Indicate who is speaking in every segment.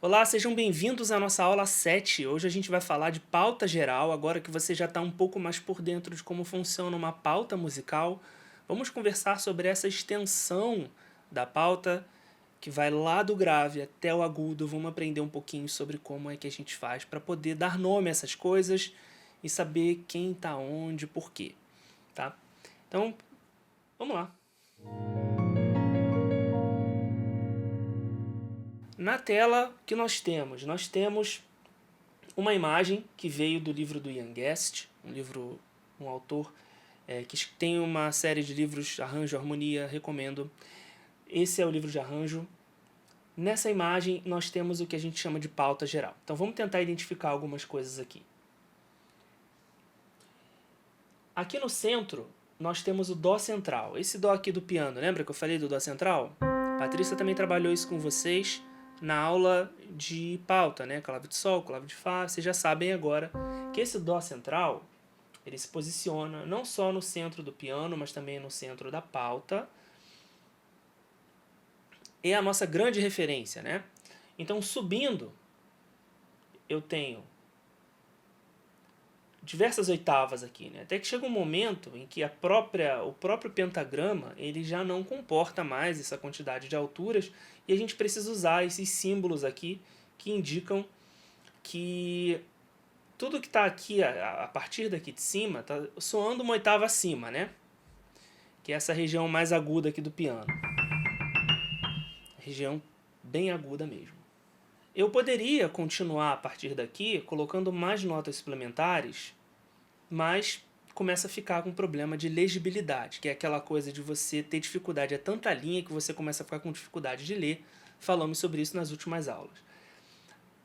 Speaker 1: Olá, sejam bem-vindos à nossa aula 7. Hoje a gente vai falar de pauta geral, agora que você já está um pouco mais por dentro de como funciona uma pauta musical. Vamos conversar sobre essa extensão da pauta, que vai lá do grave até o agudo. Vamos aprender um pouquinho sobre como é que a gente faz para poder dar nome a essas coisas e saber quem está onde, por quê, tá? Então, vamos lá. Na tela, o que nós temos? Nós temos uma imagem que veio do livro do Ian Guest, um autor que tem uma série de livros, Arranjo, Harmonia, recomendo. Esse é o livro de arranjo. Nessa imagem nós temos o que a gente chama de pauta geral. Então vamos tentar identificar algumas coisas aqui. Aqui no centro nós temos o Dó central. Esse Dó aqui do piano, lembra que eu falei do Dó central? Patrícia também trabalhou isso com vocês na aula de pauta, né? Clave de Sol, clave de Fá. Vocês já sabem agora que esse Dó central ele se posiciona não só no centro do piano, mas também no centro da pauta. É a nossa grande referência, né? Então, subindo, eu tenho diversas oitavas aqui, né? Até que chega um momento em que o próprio pentagrama ele já não comporta mais essa quantidade de alturas e a gente precisa usar esses símbolos aqui que indicam que tudo que está aqui, a partir daqui de cima, está soando uma oitava acima, né? Que é essa região mais aguda aqui do piano. Região bem aguda mesmo. Eu poderia continuar a partir daqui colocando mais notas suplementares, mas começa a ficar com um problema de legibilidade, que é aquela coisa de você ter dificuldade, é tanta linha que você começa a ficar com dificuldade de ler. Falamos sobre isso nas últimas aulas.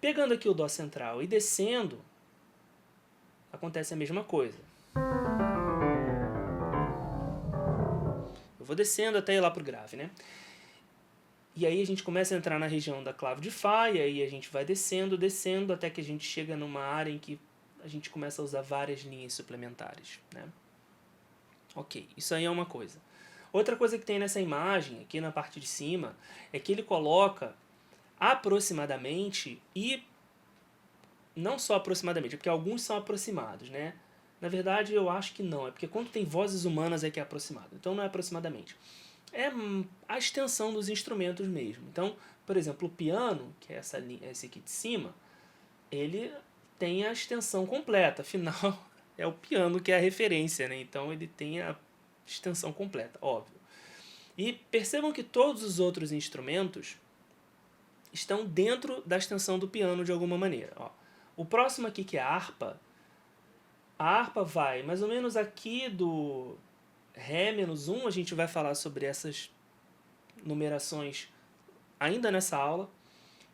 Speaker 1: Pegando aqui o Dó central e descendo, acontece a mesma coisa. Eu vou descendo até ir lá pro grave, né? E aí a gente começa a entrar na região da clave de Fá, e aí a gente vai descendo, descendo, até que a gente chega numa área em que a gente começa a usar várias linhas suplementares, né? Ok, isso aí é uma coisa. Outra coisa que tem nessa imagem, aqui na parte de cima, é que ele coloca aproximadamente e não só aproximadamente, porque alguns são aproximados, né? Na verdade, eu acho que não, é porque quando tem vozes humanas é que é aproximado, então não é aproximadamente. É a extensão dos instrumentos mesmo. Então, por exemplo, o piano, que é esse aqui de cima, ele tem a extensão completa, afinal é o piano que é a referência, né? Então ele tem a extensão completa, óbvio. E percebam que todos os outros instrumentos estão dentro da extensão do piano de alguma maneira. Ó. O próximo aqui, que é a harpa vai mais ou menos aqui do Ré-1, a gente vai falar sobre essas numerações ainda nessa aula.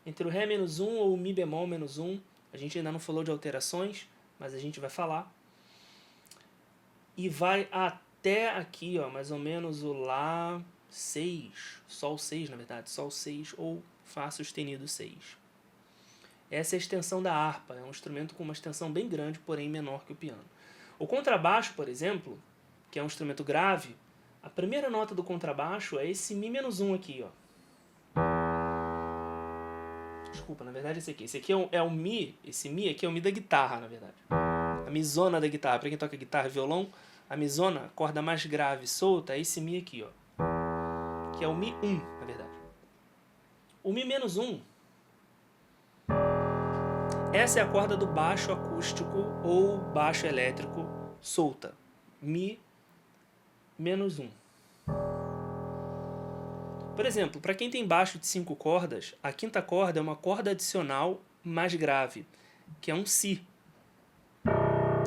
Speaker 1: Entre o Ré-1 ou o Mi bemol -1, a gente ainda não falou de alterações, mas a gente vai falar. E vai até aqui, ó, mais ou menos o Lá 6, Sol 6 na verdade, Sol 6 ou Fá sustenido 6. Essa é a extensão da harpa, é um instrumento com uma extensão bem grande, porém menor que o piano. O contrabaixo, por exemplo, que é um instrumento grave, a primeira nota do contrabaixo é esse Mi-1 aqui, ó. Desculpa, na verdade esse aqui. Esse aqui é o Mi, esse Mi aqui é o Mi da guitarra, na verdade. A mizona da guitarra, pra quem toca guitarra e violão, a mizona, corda mais grave, solta, é esse Mi aqui, ó. Que é o Mi1, na verdade. O Mi-1, essa é a corda do baixo acústico ou baixo elétrico solta. Mi-1. Por exemplo, para quem tem baixo de 5 cordas, a quinta corda é uma corda adicional mais grave, que é um Si.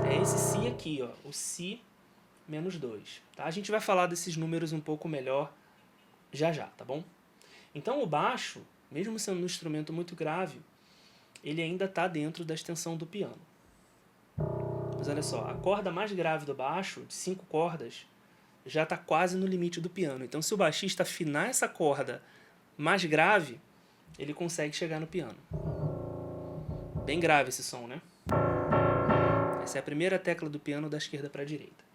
Speaker 1: É esse Si aqui, ó, o Si-2. Tá? A gente vai falar desses números um pouco melhor já já, tá bom? Então o baixo, mesmo sendo um instrumento muito grave, ele ainda está dentro da extensão do piano. Mas olha só, a corda mais grave do baixo, de 5 cordas, já está quase no limite do piano. Então se o baixista afinar essa corda mais grave, ele consegue chegar no piano. Bem grave esse som, né? Essa é a primeira tecla do piano da esquerda para a direita.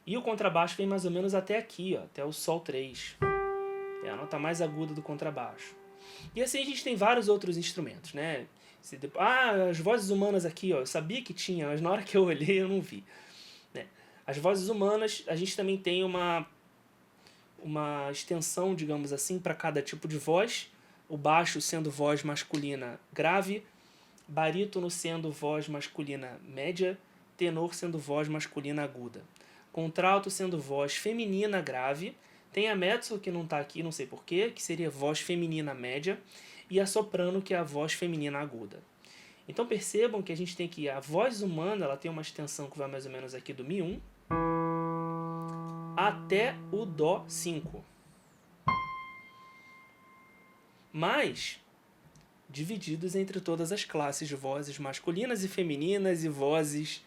Speaker 1: E o contrabaixo vem mais ou menos até aqui, ó, até o Sol 3. É a nota mais aguda do contrabaixo. E assim a gente tem vários outros instrumentos, né? As vozes humanas aqui, ó, eu sabia que tinha, mas na hora que eu olhei eu não vi. Né? As vozes humanas, a gente também tem uma extensão, digamos assim, para cada tipo de voz. O baixo sendo voz masculina grave, barítono sendo voz masculina média, tenor sendo voz masculina aguda. Contralto sendo voz feminina grave. Tem a mezzo, que não está aqui, não sei porquê, que seria voz feminina média. E a soprano, que é a voz feminina aguda. Então percebam que a gente tem aqui a voz humana, ela tem uma extensão que vai mais ou menos aqui do Mi1 até o Dó 5. Mas divididos entre todas as classes de vozes masculinas e femininas e vozes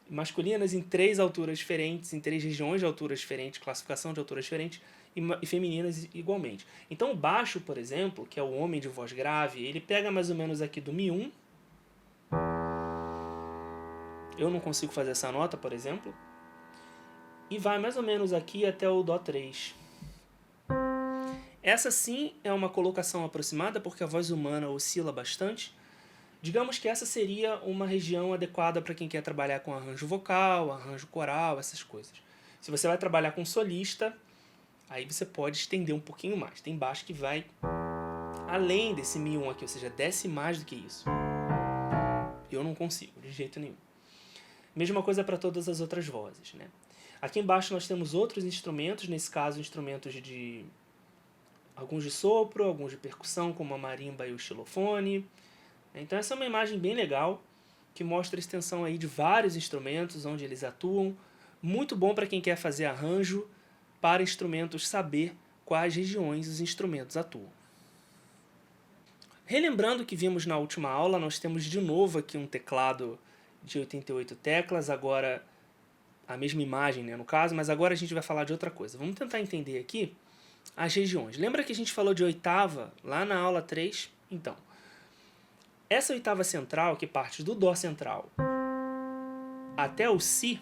Speaker 1: masculinas em 3 alturas diferentes, em 3 regiões de alturas diferentes, classificação de alturas diferentes, e femininas igualmente. Então o baixo, por exemplo, que é o homem de voz grave, ele pega mais ou menos aqui do Mi1. Eu não consigo fazer essa nota, por exemplo. E vai mais ou menos aqui até o Dó 3. Essa sim é uma colocação aproximada, porque a voz humana oscila bastante. Digamos que essa seria uma região adequada para quem quer trabalhar com arranjo vocal, arranjo coral, essas coisas. Se você vai trabalhar com solista, aí você pode estender um pouquinho mais. Tem baixo que vai além desse Mi1 aqui, ou seja, desce mais do que isso. Eu não consigo, de jeito nenhum. Mesma coisa para todas as outras vozes, né? Aqui embaixo nós temos outros instrumentos, nesse caso instrumentos de alguns de sopro, alguns de percussão, como a marimba e o xilofone. Então essa é uma imagem bem legal, que mostra a extensão aí de vários instrumentos, onde eles atuam. Muito bom para quem quer fazer arranjo para instrumentos, saber quais regiões os instrumentos atuam. Relembrando o que vimos na última aula, nós temos de novo aqui um teclado de 88 teclas, agora a mesma imagem, né, no caso, mas agora a gente vai falar de outra coisa. Vamos tentar entender aqui as regiões. Lembra que a gente falou de oitava lá na aula 3? Então, essa oitava central, que parte do Dó central até o Si,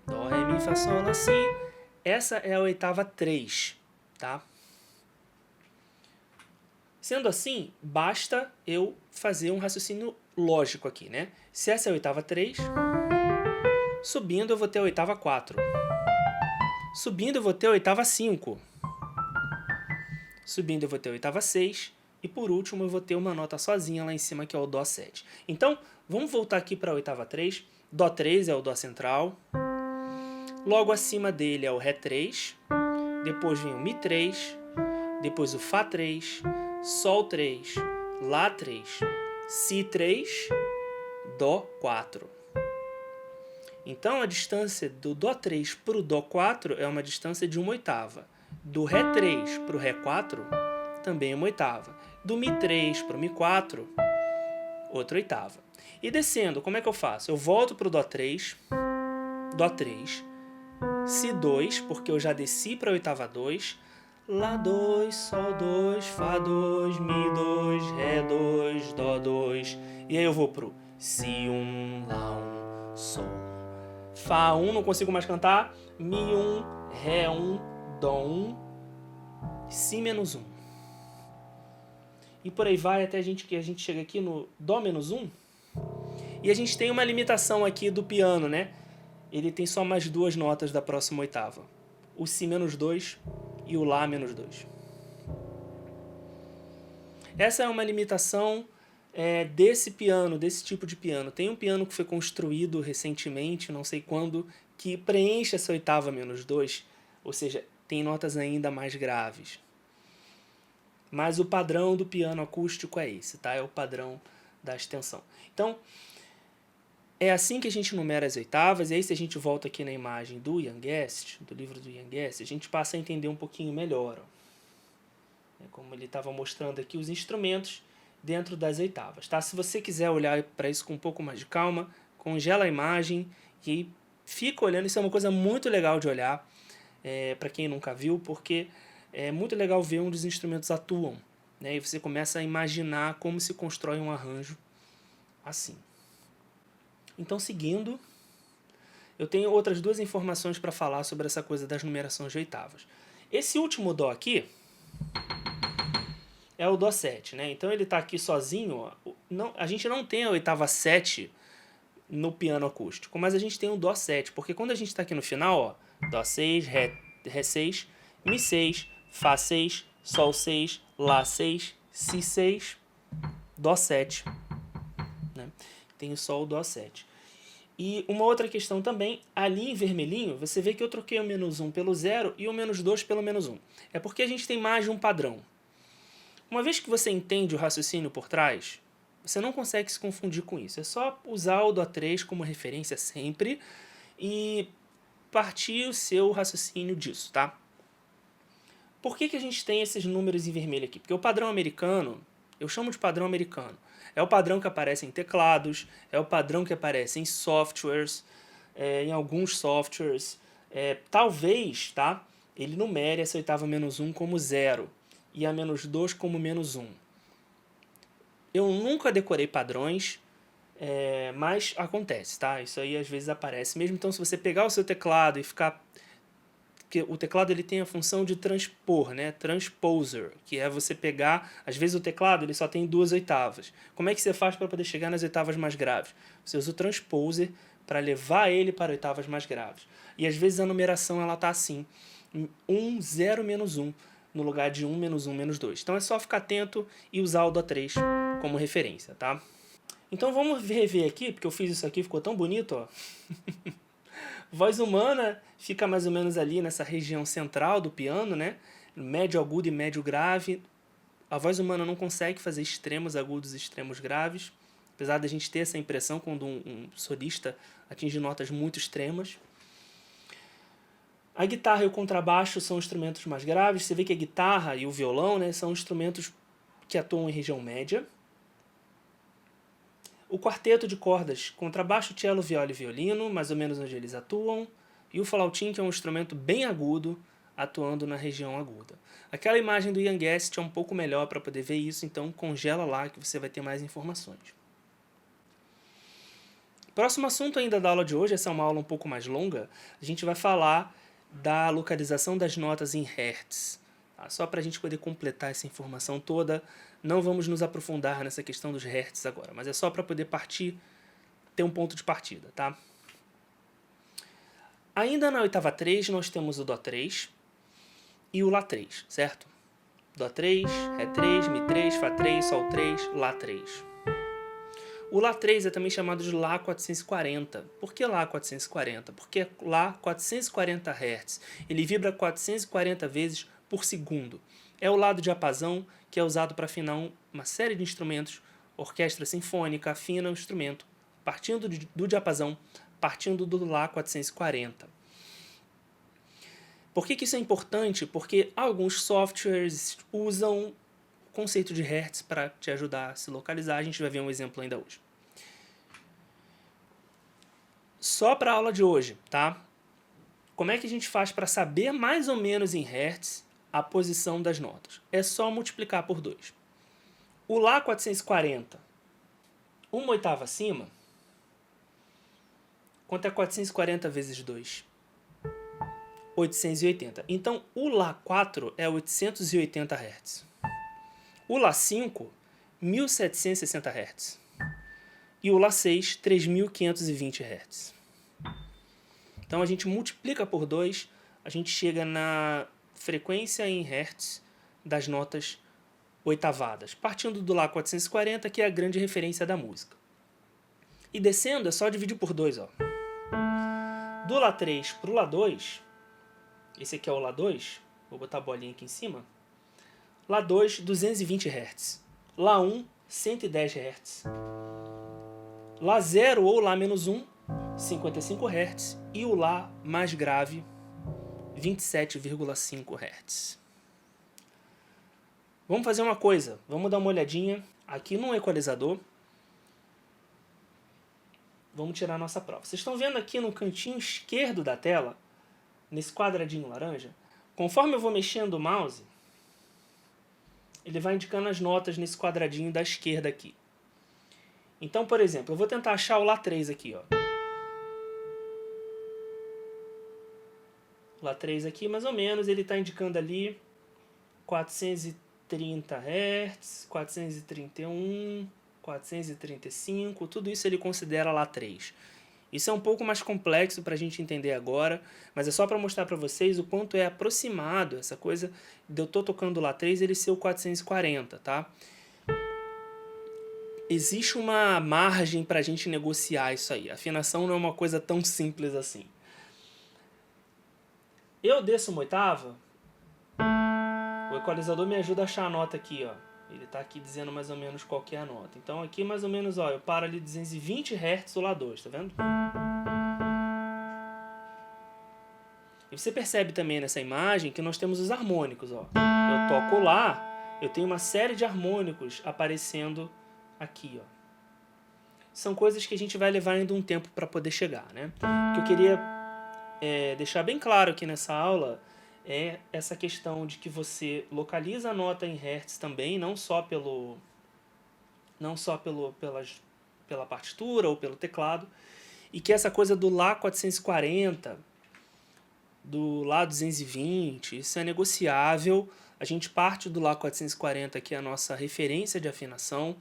Speaker 1: Dó, Ré, Mi, Fá, Sol, Lá, Si, essa é a oitava 3, tá? Sendo assim, basta eu fazer um raciocínio lógico aqui, né? Se essa é a oitava 3, subindo eu vou ter a oitava 4. Subindo eu vou ter a oitava 5. Subindo eu vou ter a oitava 6. E por último eu vou ter uma nota sozinha lá em cima, que é o Dó 7. Então, vamos voltar aqui para a oitava 3. Dó 3 é o Dó central. Logo acima dele é o Ré 3. Depois vem o Mi 3. Depois o Fá 3. Sol 3. Lá 3. Si 3. Dó 4. Então a distância do Dó 3 para o Dó 4 é uma distância de 1/8. Do Ré 3 para o Ré 4, também 1/8. Do Mi 3 para o Mi 4, outra oitava. E descendo, como é que eu faço? Eu volto para o Dó 3, Dó 3, Si 2, porque eu já desci para a oitava 2, Lá 2, Sol 2, Fá 2, Mi 2, Ré 2, Dó 2. E aí eu vou pro Si 1, Lá 1, Sol 1, Fá 1, não consigo mais cantar, Mi 1, Ré 1, Dó 1, Si menos 1. E por aí vai até que a gente chega aqui no Dó menos 1. E a gente tem uma limitação aqui do piano, né? Ele tem só mais 2 notas da próxima oitava. O Si menos 2 e o Lá menos 2. Essa é uma limitação desse piano, desse tipo de piano. Tem um piano que foi construído recentemente, não sei quando, que preenche essa oitava menos 2, ou seja, tem notas ainda mais graves. Mas o padrão do piano acústico é esse, tá? É o padrão da extensão. Então, é assim que a gente numera as oitavas, e aí se a gente volta aqui na imagem do Ian Guest, do livro do Ian Guest, a gente passa a entender um pouquinho melhor. Ó. Como ele estava mostrando aqui os instrumentos dentro das oitavas. Tá? Se você quiser olhar para isso com um pouco mais de calma, congela a imagem e fica olhando. Isso é uma coisa muito legal de olhar, para quem nunca viu, porque é muito legal ver onde os instrumentos atuam. Né? E você começa a imaginar como se constrói um arranjo assim. Então, seguindo, eu tenho outras 2 informações para falar sobre essa coisa das numerações de oitavas. Esse último Dó aqui, é o Dó7, né? Então ele está aqui sozinho, ó. Não, a gente não tem a oitava 7 no piano acústico, mas a gente tem o Dó7, porque quando a gente está aqui no final, ó, Dó6, Ré 6, Mi 6, Fá 6, Sol 6, Lá 6, Si 6, Dó7, né? Tem só o Dó7. E uma outra questão também, ali em vermelhinho, você vê que eu troquei o -1 pelo 0 e o -2 pelo -1. É porque a gente tem mais de um padrão. Uma vez que você entende o raciocínio por trás, você não consegue se confundir com isso. É só usar o Dó3 como referência sempre e partir o seu raciocínio disso, tá? Por que a gente tem esses números em vermelho aqui? Porque o padrão americano, eu chamo de padrão americano, é o padrão que aparece em teclados, é o padrão que aparece em softwares, em alguns softwares. Talvez, tá? Ele numere essa oitava -1 como 0 e a -2 como -1. Eu nunca decorei padrões, mas acontece, tá? Isso aí às vezes aparece mesmo. Então, se você pegar o seu teclado e ficar... Porque o teclado ele tem a função de transpor, né? Transposer, que é você pegar... Às vezes o teclado ele só tem 2 oitavas. Como é que você faz para poder chegar nas oitavas mais graves? Você usa o transposer para levar ele para oitavas mais graves. E às vezes a numeração ela tá assim, 1, 0, -1, no lugar de 1, -1, -2. Então é só ficar atento e usar o Dó3 como referência, tá? Então vamos rever aqui, porque eu fiz isso aqui, ficou tão bonito, ó. Voz humana fica mais ou menos ali nessa região central do piano, né? Médio agudo e médio grave. A voz humana não consegue fazer extremos agudos e extremos graves, apesar da gente ter essa impressão quando um solista atinge notas muito extremas. A guitarra e o contrabaixo são instrumentos mais graves. Você vê que a guitarra e o violão, né, são instrumentos que atuam em região média. O quarteto de cordas, contrabaixo, cello, viola e violino, mais ou menos onde eles atuam. E o flautim, que é um instrumento bem agudo, atuando na região aguda. Aquela imagem do Ian Guest é um pouco melhor para poder ver isso, então congela lá que você vai ter mais informações. Próximo assunto ainda da aula de hoje, essa é uma aula um pouco mais longa, a gente vai falar da localização das notas em hertz. Tá? Só para a gente poder completar essa informação toda, não vamos nos aprofundar nessa questão dos hertz agora, mas é só para poder ter um ponto de partida, tá? Ainda na oitava 3, nós temos o Dó3 e o Lá3, certo? Dó3, Ré3, Mi3, Fá3, Sol3, Lá3. O Lá3 é também chamado de Lá 440. Por que Lá 440? Porque é Lá 440 Hz. Ele vibra 440 vezes por segundo. É o Lá do diapasão que é usado para afinar uma série de instrumentos. Orquestra sinfônica afina o instrumento partindo do diapasão, partindo do Lá 440. Por que isso é importante? Porque alguns softwares usam o conceito de Hertz para te ajudar a se localizar. A gente vai ver um exemplo ainda hoje. Só para a aula de hoje, tá? Como é que a gente faz para saber mais ou menos em Hertz a posição das notas? É só multiplicar por 2. O Lá 440, uma oitava acima, quanto é 440 vezes 2? 880. Então, o Lá 4 é 880 Hz. O Lá 5, 1760 Hz. E o Lá 6, 3520 Hz. Então, a gente multiplica por 2, a gente chega na frequência em Hz das notas oitavadas, partindo do Lá 440, que é a grande referência da música. E descendo, é só dividir por 2. Ó. Do Lá 3 para o Lá 2, esse aqui é o Lá 2, vou botar a bolinha aqui em cima. Lá 2, 220 Hz. Lá 1, 110 Hz. Lá 0 ou Lá -1, 55 Hz. E o Lá mais grave, 27,5 Hz. Vamos fazer uma coisa, vamos dar uma olhadinha aqui no equalizador. Vamos tirar a nossa prova. Vocês estão vendo aqui no cantinho esquerdo da tela, nesse quadradinho laranja, conforme eu vou mexendo o mouse, ele vai indicando as notas nesse quadradinho da esquerda aqui. Então, por exemplo, eu vou tentar achar o Lá 3 aqui, ó. Lá 3 aqui, mais ou menos, ele está indicando ali 400 430 Hz, 431, 435, tudo isso ele considera Lá 3. Isso é um pouco mais complexo para a gente entender agora, mas é só para mostrar para vocês o quanto é aproximado essa coisa de eu tô tocando Lá 3 ele ser o 440, tá? Existe uma margem para a gente negociar isso aí. A afinação não é uma coisa tão simples assim. Eu desço uma oitava, o equalizador me ajuda a achar a nota aqui, ó. Ele está aqui dizendo mais ou menos qual que é a nota. Então aqui mais ou menos, ó, eu paro ali 220 Hz o Lá 2, tá vendo? E você percebe também nessa imagem que nós temos os harmônicos, ó. Eu toco Lá, eu tenho uma série de harmônicos aparecendo aqui, ó. São coisas que a gente vai levar ainda um tempo para poder chegar, né? O que eu queria deixar bem claro aqui nessa aula é essa questão de que você localiza a nota em Hertz também, não só pela partitura ou pelo teclado, e que essa coisa do Lá 440, do Lá 220, isso é negociável. A gente parte do Lá 440, que é a nossa referência de afinação,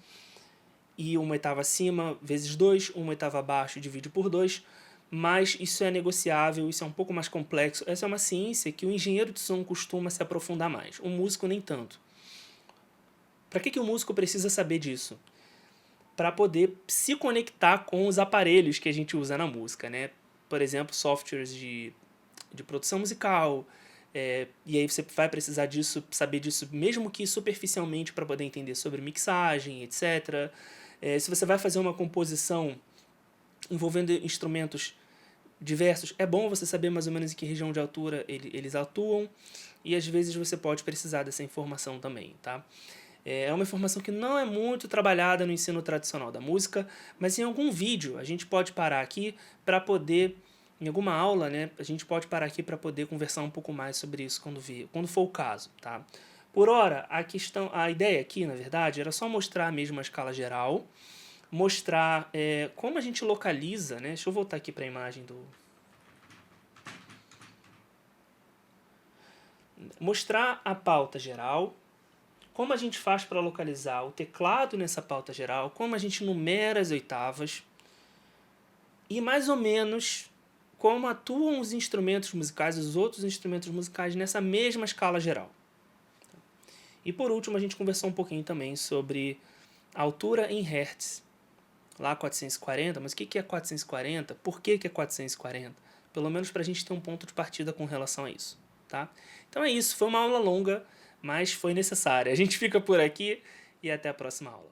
Speaker 1: e uma oitava acima vezes 2, uma oitava abaixo divide por 2, mas isso é negociável, isso é um pouco mais complexo. Essa é uma ciência que o engenheiro de som costuma se aprofundar mais, o músico nem tanto. Para que o músico precisa saber disso? Para poder se conectar com os aparelhos que a gente usa na música, né? Por exemplo, softwares de produção musical, e aí você vai precisar disso, saber disso, mesmo que superficialmente, para poder entender sobre mixagem, etc. Se você vai fazer uma composição envolvendo instrumentos diversos, é bom você saber mais ou menos em que região de altura eles atuam, e às vezes você pode precisar dessa informação também, tá? É uma informação que não é muito trabalhada no ensino tradicional da música, mas em algum vídeo a gente pode parar aqui para poder, em alguma aula, né, a gente pode parar aqui para poder conversar um pouco mais sobre isso quando for o caso, tá? Por hora, a ideia aqui, na verdade, era só mostrar mesmo a escala geral, mostrar como a gente localiza, né? Deixa eu voltar aqui para a imagem do... Mostrar a pauta geral, como a gente faz para localizar o teclado nessa pauta geral, como a gente numera as oitavas e mais ou menos como atuam os instrumentos musicais, os outros instrumentos musicais nessa mesma escala geral. E por último a gente conversou um pouquinho também sobre a altura em Hertz, Lá 440, mas o que é 440? Por que é 440? Pelo menos para a gente ter um ponto de partida com relação a isso, tá? Então é isso, foi uma aula longa, mas foi necessária. A gente fica por aqui e até a próxima aula.